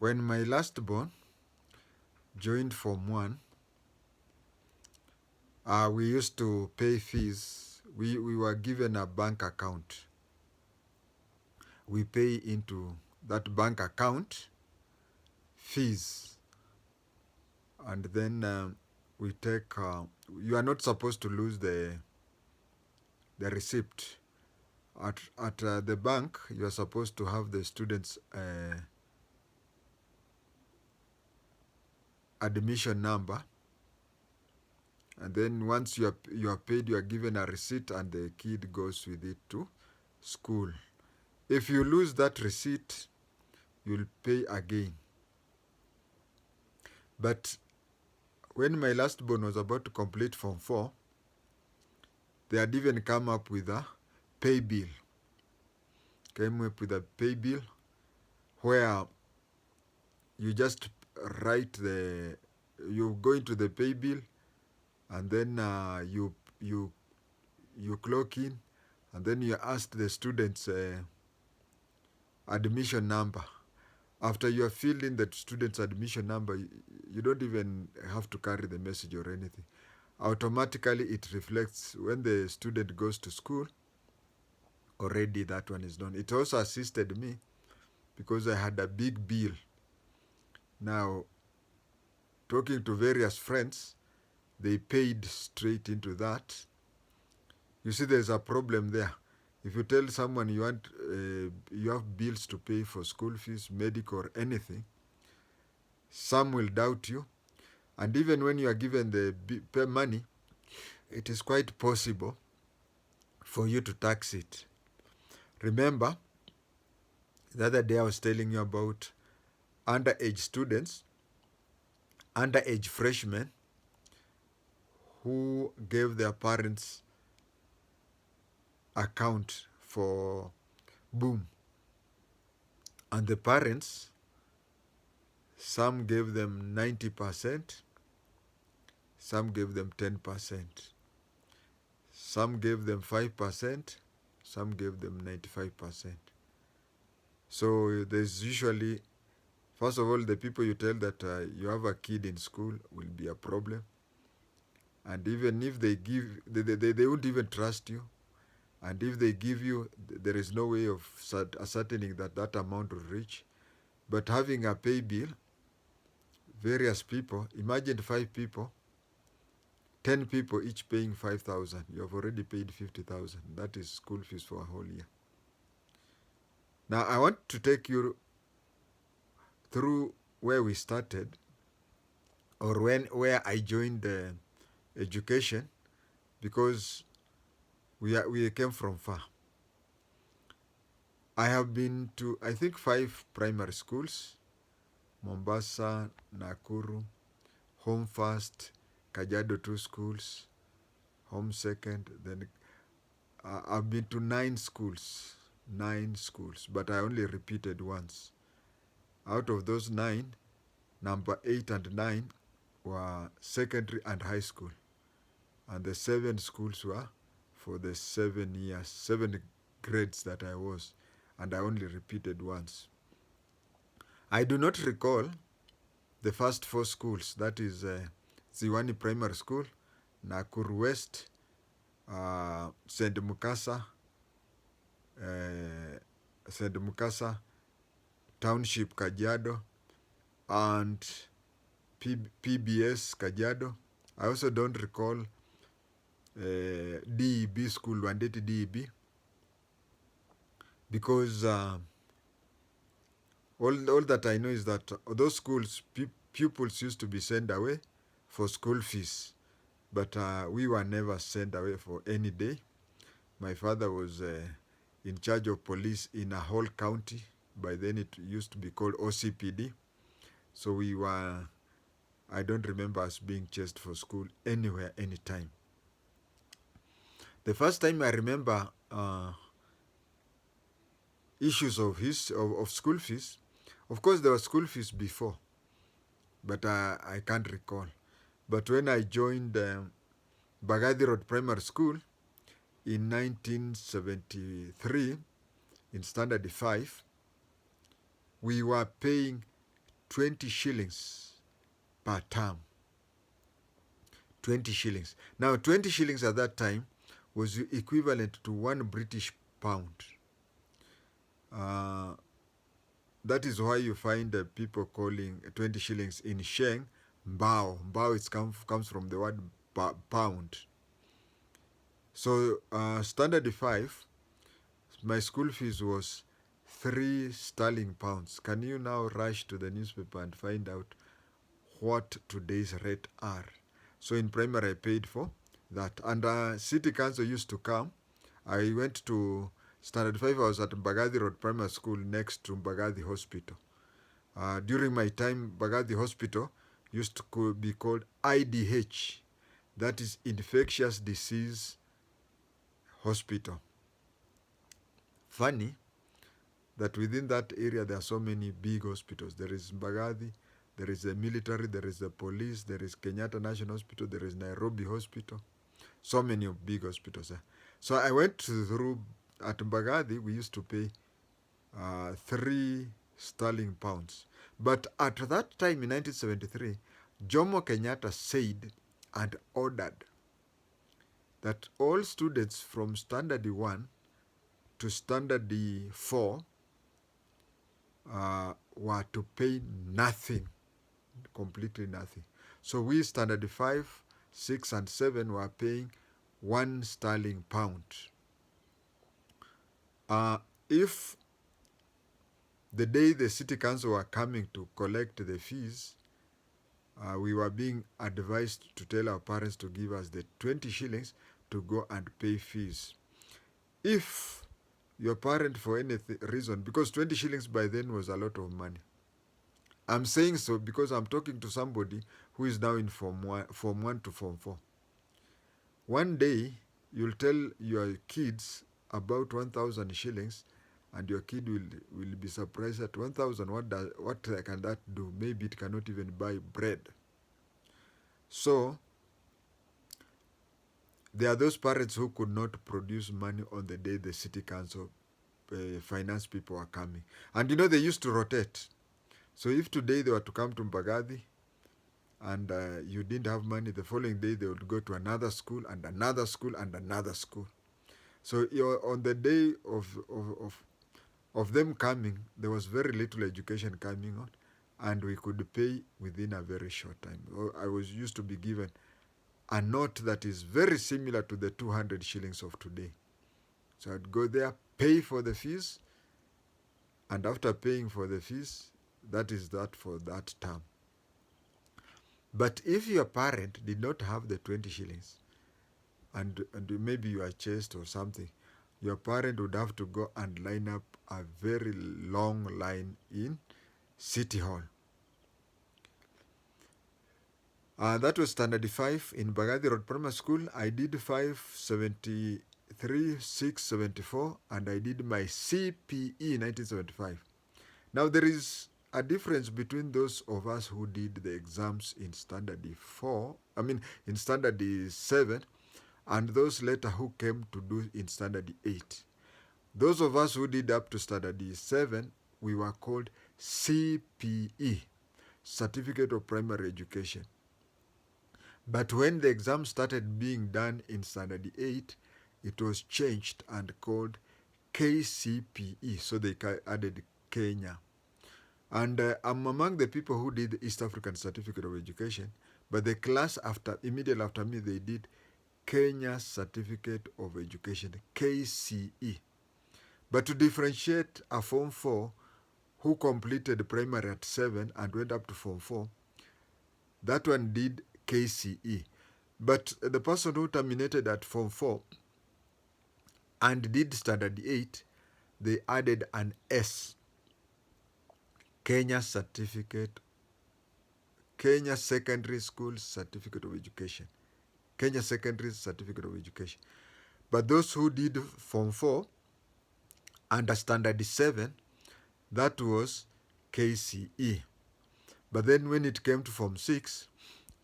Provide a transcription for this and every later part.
When my last born joined Form 1, we used to pay fees. We were given a bank account. We pay into that bank account fees, and then we take. You are not supposed to lose the receipt. At the bank, you are supposed to have the students' admission number, and then once you are paid, you are given a receipt, and the kid goes with it to school. If you lose that receipt, you'll pay again. But when my last born was about to complete Form 4, they had even come up with a pay bill. Came up with a pay bill where you just write you go into the pay bill, and then you clock in, and then you ask the students' admission number. After you have filled in the student's admission number, you don't even have to carry the message or anything. Automatically, it reflects when the student goes to school. Already that one is done. It also assisted me because I had a big bill. Now, talking to various friends, they paid straight into that. You see, there's a problem there. If you tell someone you have bills to pay for school fees, medical, or anything, some will doubt you. And even when you are given the money, it is quite possible for you to tax it. Remember, the other day I was telling you about underage students, underage freshmen who gave their parents account for Boom. And the parents, some gave them 90%, some gave them 10%, some gave them 5%, some gave them 95%. So there's usually, first of all, the people you tell that you have a kid in school will be a problem. And even if they give, they won't even trust you. And if they give you, there is no way of ascertaining that amount will reach. But having a pay bill, various people, imagine 5 people, 10 people each paying 5,000. You have already paid 50,000. That is school fees for a whole year. Now, I want to take you through where we started, or where I joined education, because we came from far. I have been to, I think, 5 primary schools: Mombasa, Nakuru, Home First, Kajiado 2 schools, Home Second. Then I've been to 9 schools, but I only repeated once. Out of those 9, number 8 and 9 were secondary and high school. And the 7 schools were for the 7 years, 7 grades that I was. And I only repeated once. I do not recall the first 4 schools. That is Ziwani Primary School, Nakuru West, St. Mukasa Township, Kajiado, and PBS Kajiado. I also don't recall DEB School, Wandeti DEB, because all that I know is that those schools, pupils used to be sent away for school fees, but we were never sent away for any day. My father was in charge of police in a whole county. By then it used to be called OCPD. So I don't remember us being chased for school anywhere, anytime. The first time I remember issues of school fees, of course there was school fees before, but I can't recall. But when I joined Bagadi Road Primary School in 1973, in Standard 5, we were paying 20 shillings per term. 20 shillings. Now, 20 shillings at that time was equivalent to 1 British pound. That is why you find people calling 20 shillings in Sheng Mbao. Mbao comes from the word pound. So standard 5, my school fees was 3 sterling pounds. Can you now rush to the newspaper and find out what today's rate are? So in primary I paid for that. And city council used to come. I went to standard 5. I was at Mbagathi Road Primary School next to Mbagathi Hospital. During my time, Mbagathi Hospital used to be called IDH. That is Infectious Disease Hospital. Funny that within that area there are so many big hospitals. There is Mbagathi, there is the military, there is the police, there is Kenyatta National Hospital, there is Nairobi Hospital. So many big hospitals. So I went through, at Mbagathi, we used to pay 3 sterling pounds. But at that time in 1973, Jomo Kenyatta said and ordered that all students from standard 1 to standard 4 were to pay nothing, completely nothing. So we standard 5, 6, and 7 were paying 1 sterling pound. If the day the city council were coming to collect the fees, we were being advised to tell our parents to give us the 20 shillings to go and pay fees. If your parent, for any reason, because 20 shillings by then was a lot of money. I'm saying so because I'm talking to somebody who is now in Form 1 to Form 4. One day, you'll tell your kids about 1,000 shillings, and your kid will be surprised at 1,000. What can that do? Maybe it cannot even buy bread. So, there are those parents who could not produce money on the day the city council finance people are coming. And they used to rotate. So if today they were to come to Mbagathi and you didn't have money, the following day they would go to another school and another school and another school. So on the day of them coming, there was very little education coming on, and we could pay within a very short time. I was used to be given a note that is very similar to the 200 shillings of today. So I'd go there, pay for the fees, and after paying for the fees, that is that for that term. But if your parent did not have the 20 shillings, and maybe you are chased or something, your parent would have to go and line up a very long line in City Hall. That was standard 5 in Mbagathi Road Primary School. I did 573, 674, and I did my CPE in 1975. Now there is a difference between those of us who did the exams in standard 7, and those later who came to do in standard 8. Those of us who did up to standard 7, we were called CPE, Certificate of Primary Education. But when the exam started being done in standard 8, it was changed and called KCPE. So they added Kenya. And I'm among the people who did the East African Certificate of Education, but the class immediately after me, they did Kenya Certificate of Education, KCE. But to differentiate a Form 4 who completed primary at 7 and went up to Form 4, that one did KCE. But the person who terminated at Form 4 and did Standard 8, they added an S, Kenya Secondary School Certificate of Education. Kenya Secondary Certificate of Education. But those who did Form 4 under Standard 7, that was KCE. But then when it came to Form 6,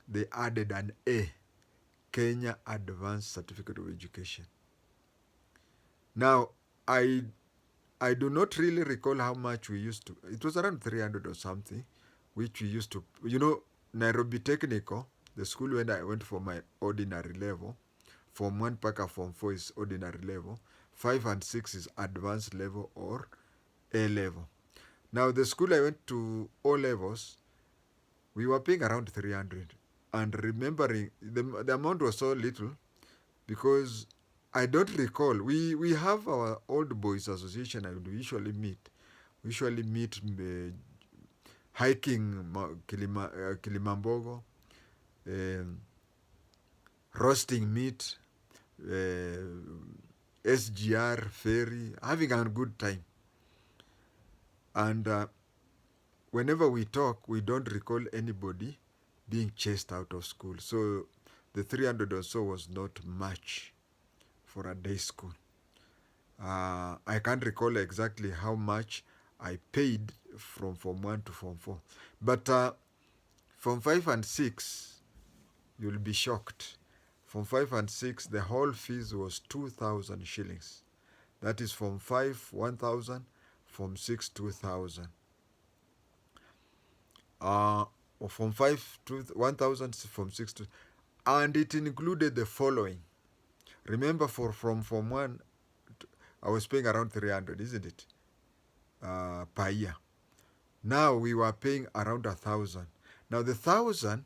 they added an A, Kenya Advanced Certificate of Education. Now, I do not really recall how much we used to. It was around 300 or something which we used to, you know, Nairobi Technical, the school when I went for my ordinary level, Form 1 mpaka Form 4 is ordinary level, 5 and 6 is advanced level or A level. Now the school I went to O levels, we were paying around 300. And remembering, the amount was so little because I don't recall. We have our old boys association and we usually meet. We usually meet hiking Kilimambogo, roasting meat, SGR, ferry, having a good time. And whenever we talk, we don't recall anybody being chased out of school. So the 300 or so was not much for a day school. I can't recall exactly how much I paid from Form 1 to Form 4. But Form 5 and 6, you'll be shocked. Form 5 and 6, the whole fees was 2,000 shillings. That is Form 5, 1,000, Form 6, 2,000. Form 5, 1,000, Form 6, 2,000. And it included the following. Remember, from Form 1, I was paying around 300, isn't it? Per year. Now we were paying around 1,000. Now the 1,000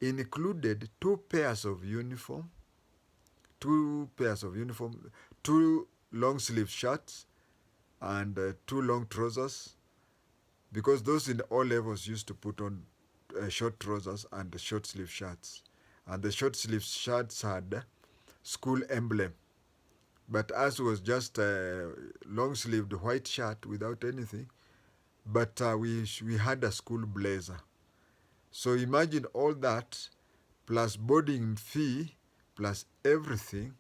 included two pairs of uniform, two long sleeve shirts, and two long trousers, because those in all levels used to put on short trousers and short sleeve shirts. And the short sleeve shirts had school emblem. But ours was just a long sleeved white shirt without anything. But we had a school blazer. So imagine all that plus boarding fee plus everything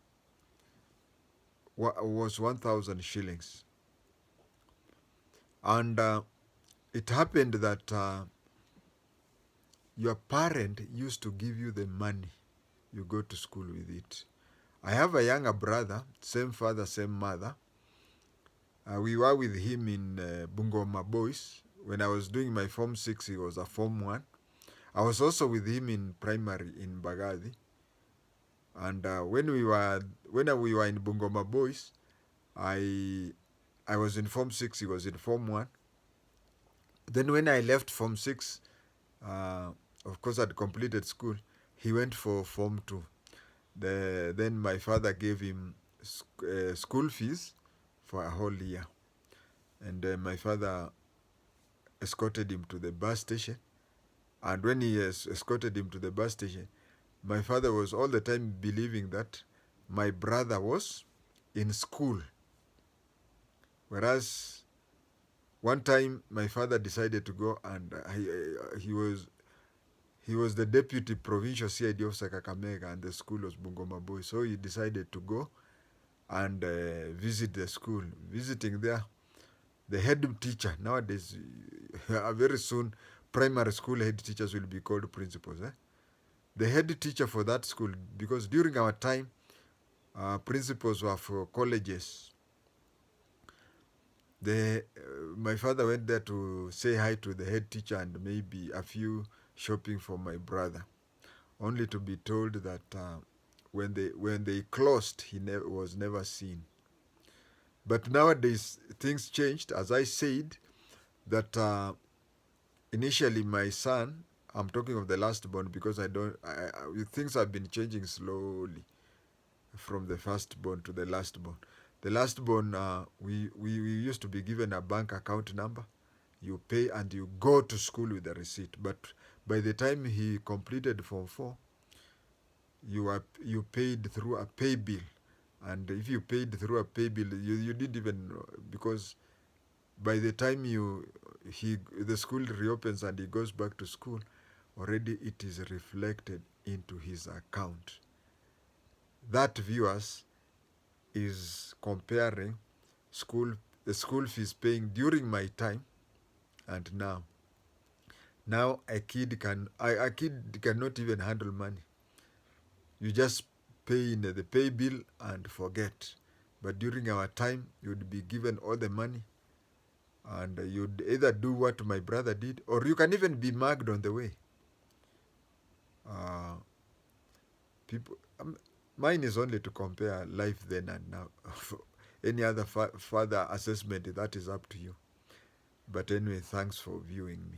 was 1,000 shillings. And it happened that your parent used to give you the money. You go to school with it. I have a younger brother, same father, same mother. We were with him in Bungoma Boys. When I was doing my Form 6, he was a Form 1. I was also with him in primary in Bagathi. And when we were in Bungoma Boys, I was in Form 6, he was in Form 1. Then when I left Form 6, of course I'd completed school, he went for Form 2. Then my father gave him school fees for a whole year. And my father escorted him to the bus station. And when he escorted him to the bus station, my father was all the time believing that my brother was in school. Whereas one time my father decided to go, and he was the deputy provincial CID officer Kakamega, and the school was Bungoma Boys. So he decided to go and visit the school. Visiting there, the head teacher, nowadays, very soon, primary school head teachers will be called principals. The head teacher for that school, because during our time, principals were for colleges. My father went there to say hi to the head teacher and maybe a few shopping for my brother, only to be told that when they closed, he was never seen. But nowadays things changed. As I said, that initially my son, I'm talking of the last born because things have been changing slowly from the firstborn to the lastborn. The lastborn, we used to be given a bank account number. You pay and you go to school with the receipt. But by the time he completed Form 4, you paid through a pay bill. And if you paid through a pay bill, you didn't even, because by the time the school reopens and he goes back to school, already it is reflected into his account. That, viewers, is comparing the school fees paying during my time and now. Now a kid cannot even handle money. You just pay in the pay bill and forget. But during our time, you would be given all the money And you'd either do what my brother did, or you can even be mugged on the way. Uh, people, mine is only to compare life then and now. Any other further assessment, that is up to you. But anyway, thanks for viewing me.